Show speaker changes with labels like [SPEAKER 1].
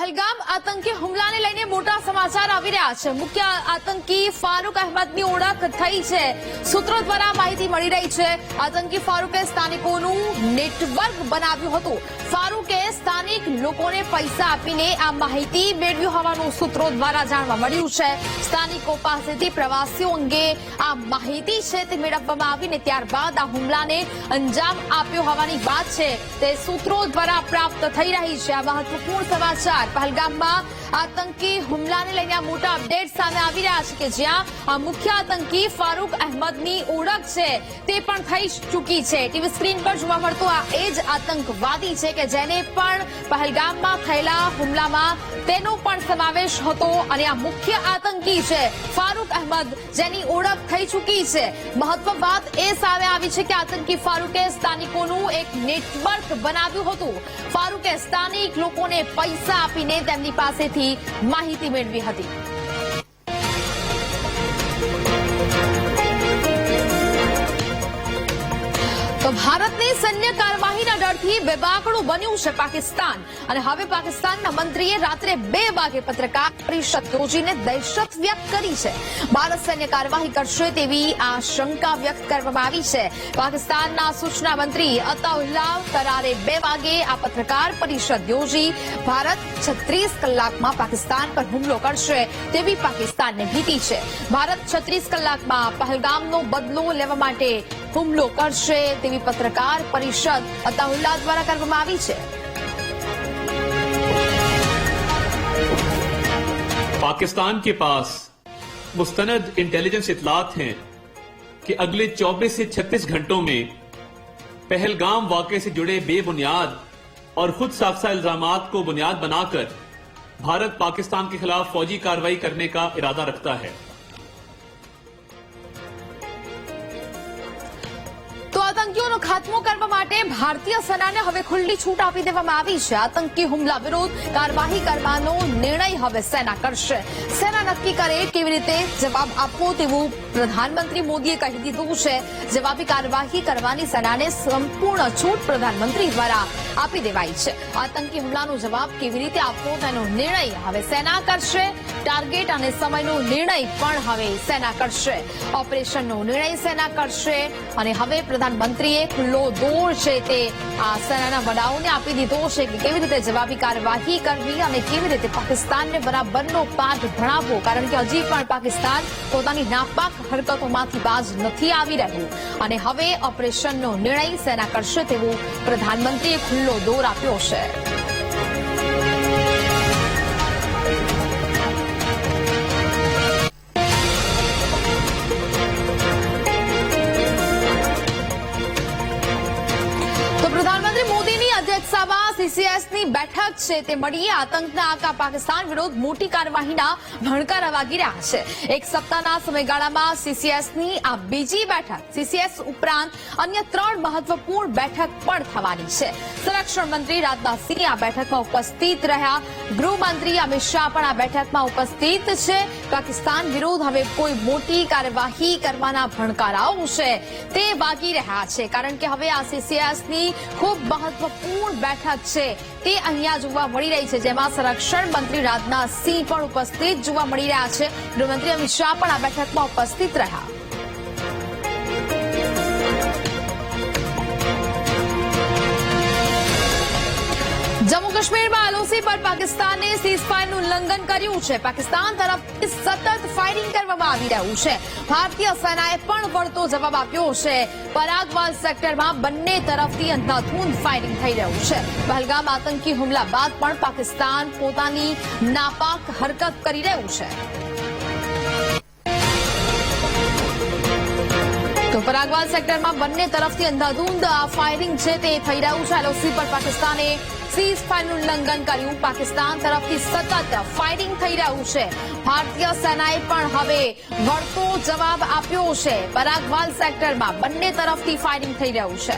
[SPEAKER 1] पहलगाम आतंकी હુમલાને લઈને મોટા સમાચાર આવી રહ્યા છે। મુખ્ય આતંકી ફારૂક અહેમદની ઓળખ થઈ છે। સૂત્રો દ્વારા માહિતી મળી રહી છે। આતંકી ફારૂકે સ્થાનિકોનું નેટવર્ક બનાવ્યું હતું। ફારૂકે સ્થાનિક લોકોને પૈસા આપીને આ માહિતી મેળવી હોવાનું સૂત્રો દ્વારા જાણવા મળ્યું છે। સ્થાનિકો પાસેથી પ્રવાસીઓ અંગે આ માહિતી છે તે મેળવવામાં આવીને ત્યારબાદ આ હુમલાને અંજામ આપ્યો હોવાની વાત છે તે સૂત્રો દ્વારા પ્રાપ્ત થઈ રહી છે। આ મહત્વપૂર્ણ સમાચાર પહલગામમાં આતંકી હુમલાને લઈને મોટા અપડેટ સામે આવી રહ્યા છે કે જ્યાં આ મુખ્ય આતંકી ફારૂક અહેમદની ઓળખ છે તે પણ થઈ ચૂકી છે। ટીવી સ્ક્રીન પર જોવા મળતો આ એ જ આતંકવાદી છે કે જેને પણ પહલગામમાં થયેલા હુમલામાં તેનો પણ સમાવેશ હતો અને આ મુખ્ય આતંકી છે ફારૂક અહેમદ જેની ઓળખ થઈ ચૂકી છે। મહત્વની વાત એ સામે આવી છે કે આતંકી ફારૂકે સ્થાનિકોનું એક નેટવર્ક બનાવ્યું હતું। ફારૂકે સ્થાનિક લોકોને પૈસા આપીને તેમની પાસેથી માહિતી મેળવી હતી। તો ભારતની સૈન્ય કાર્યવાહીના ડરથી બેબાકડું બન્યું છે પાકિસ્તાન અને હવે પાકિસ્તાનના મંત્રીએ રાત્રે 2 વાગે પત્રકાર પરિષદ યોજીને દહેશત વ્યક્ત કરી છે। ભારત સૈન્ય કાર્યવાહી કરશે તેવી આશંકા વ્યક્ત કરવામાં આવી છે। પાકિસ્તાનના સૂચના મંત્રી અતાઉલ્લાહ કરારે 2 વાગે આ પત્રકાર પરિષદ યોજી ભારત 36 કલાકમાં પાકિસ્તાન પર હુમલો કરશે તેવી પાકિસ્તાનને ભીતિ છે। ભારત 36 કલાકમાં પહલગામનો બદલો લેવા માટે હુમલો કરશે તેવી પત્રકાર પરિષદ અતાઉલ્લાહ દ્વારા કરવામાં આવી છે।
[SPEAKER 2] पाकिस्तान के पास मुस्तनद इंटेलिजेंस इतलात हैं कि अगले 24 से 36 घंटों में पहलगाम वाकये से जुड़े बेबुनियाद और खुद साख्ता इल्जामात को बुनियाद बनाकर भारत पाकिस्तान के खिलाफ फौजी कार्रवाई करने का इरादा रखता है।
[SPEAKER 1] તો આતંકીઓનો ખાત્મો કરવા માટે ભારતીય સેનાને હવે ખુલ્લી છૂટ આપી દેવામાં આવી છે। આતંકી હુમલા વિરુદ્ધ કાર્યવાહી કરવાનો નિર્ણય હવે સેના કરશે। સેના નક્કી કરે કેવી રીતે જવાબ આપવો તેવું પ્રધાનમંત્રી મોદીએ કહી દીધું છે। જવાબી કાર્યવાહી કરવાની સેનાને સંપૂર્ણ છૂટ પ્રધાનમંત્રી દ્વારા આપી દેવાઈ છે। આતંકી હુમલાનો જવાબ કેવી રીતે આપવો તેનો નિર્ણય હવે સેના કરશે। ટાર્ગેટ અને સમયનો નિર્ણય પણ હવે સેના કરશે। ઓપરેશનનો નિર્ણય સેના કરશે અને હવે પ્રધાનમંત્રીએ ખુલ્લો દોર છે તે આ સેનાના વડાઓને આપી દીધો છે કે કેવી રીતે જવાબી કાર્યવાહી કરવી અને કેવી રીતે પાકિસ્તાનને બરાબરનો પાઠ ભણાવવો, કારણ કે હજી પણ પાકિસ્તાન પોતાની નાપાક હરકતોમાંથી બાજ નથી આવી રહ્યું અને હવે ઓપરેશનનો નિર્ણય સેના કરશે તેવું પ્રધાનમંત્રીએ ખુલ્લો દોર આપ્યો છે। પ્રધાનમંત્રી મોદીની અધ્યક્ષતામાં સીસીએસની બેઠક છે તે મળીએ આતંકના આકા પાકિસ્તાન વિરુદ્ધ મોટી કાર્યવાહીના ભણકારા વાગી રહ્યા છે। એક સપ્તાહના સમયગાળામાં સીસીએસની આ બીજી બેઠક, સીસીએસ ઉપરાંત અન્ય 3 મહત્વપૂર્ણ બેઠક પણ થવાની છે। સંરક્ષણ મંત્રી રાજનાથસિંહ આ બેઠકમાં ઉપસ્થિત રહ્યા। ગૃહમંત્રી અમિત શાહ પણ આ બેઠકમાં ઉપસ્થિત છે। પાકિસ્તાન વિરુદ્ધ હવે કોઈ મોટી કાર્યવાહી કરવાના ભણકારાઓ છે તે વાગી રહ્યા છે, કારણ કે હવે આ સીસીએસની ખૂબ મહત્વપૂર્ણ બેઠક છે તે અહીંયા જોવા મળી રહી છે, જેમાં સંરક્ષણ મંત્રી રાજનાથસિંહ પણ ઉપસ્થિત જોવા મળી રહ્યા છે। ગૃહમંત્રી અમિત શાહ પણ આ બેઠકમાં ઉપસ્થિત રહ્યા। જમ્મુ કાશ્મીરમાં એલઓસી પર પાકિસ્તાને સીઝફાયરનું ઉલ્લંઘન કર્યું છે। પાકિસ્તાન તરફથી સતત ફાયરિંગ કરવામાં આવી રહ્યું છે। ભારતીય સેનાએ પણ વળતો જવાબ આપ્યો છે। પરાગવાલ સેક્ટરમાં બંને તરફથી અંધાધૂંધ ફાયરિંગ થઈ રહ્યું છે। પહલગામ આતંકી હુમલા બાદ પણ પાકિસ્તાન પોતાની નાપાક હરકત કરી રહ્યું છે। તો પરાગવાલ સેક્ટરમાં બંને તરફથી અંધાધૂંધ આ ફાયરિંગ છે તે થઈ રહ્યું છે। એલઓસી પર પાકિસ્તાને સીઝફાયરનું ઉલ્લંઘન કર્યું। પાકિસ્તાન તરફથી સતત ફાયરિંગ થઈ રહ્યું છે। ભારતીય સેનાએ પણ હવે વળતો જવાબ આપ્યો છે। પરાગવાલ સેક્ટરમાં બંને તરફથી ફાયરિંગ થઈ રહ્યું છે।